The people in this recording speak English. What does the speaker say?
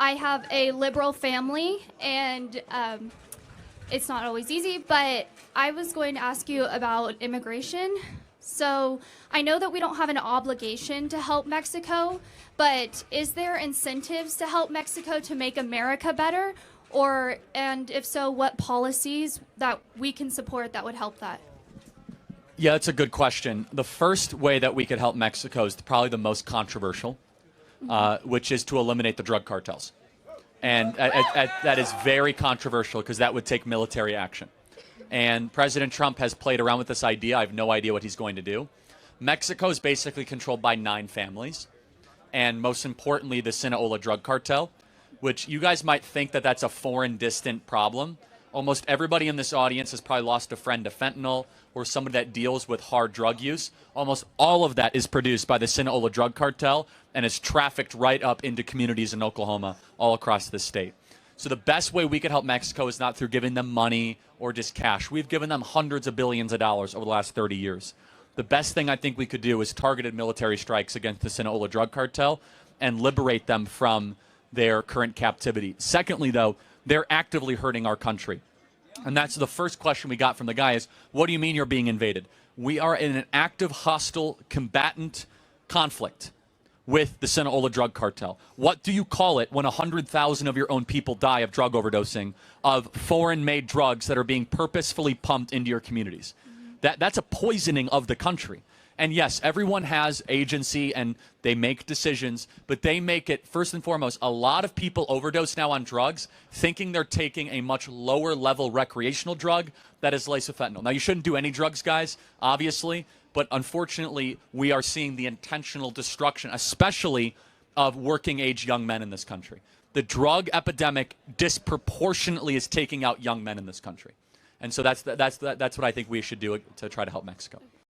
I have a liberal family, and it's not always easy, but I was going to ask you about immigration. So I know that we don't have an obligation to help Mexico, but is there incentives to help Mexico to make America better? And if so, what policies that we can support that would help that? Yeah, that's a good question. The first way that we could help Mexico is probably the most controversial, which is to eliminate the drug cartels. And that is very controversial because that would take military action. And President Trump has played around with this idea. I have no idea what he's going to do. Mexico is basically controlled by 9 families, and most importantly, the Sinaloa drug cartel, which you guys might think that that's a foreign, distant problem. Almost everybody in this audience has probably lost a friend to fentanyl or somebody that deals with hard drug use. Almost all of that is produced by the Sinaloa drug cartel and is trafficked right up into communities in Oklahoma all across the state. So the best way we could help Mexico is not through giving them money or just cash. We've given them hundreds of billions of dollars over the last 30 years. The best thing I think we could do is targeted military strikes against the Sinaloa drug cartel and liberate them from their current captivity. Secondly, though, they're actively hurting our country. And that's the first question we got from the guy is, what do you mean you're being invaded? We are in an active, hostile, combatant conflict with the Sinaloa drug cartel. What do you call it when 100,000 of your own people die of drug overdosing, of foreign-made drugs that are being purposefully pumped into your communities? That's a poisoning of the country. And yes, everyone has agency and they make decisions, but they make it, first and foremost, a lot of people overdose now on drugs thinking they're taking a much lower level recreational drug that is laced with fentanyl. Now, you shouldn't do any drugs, guys, obviously, but unfortunately, we are seeing the intentional destruction, especially of working age young men in this country. The drug epidemic disproportionately is taking out young men in this country. And so that's what I think we should do to try to help Mexico.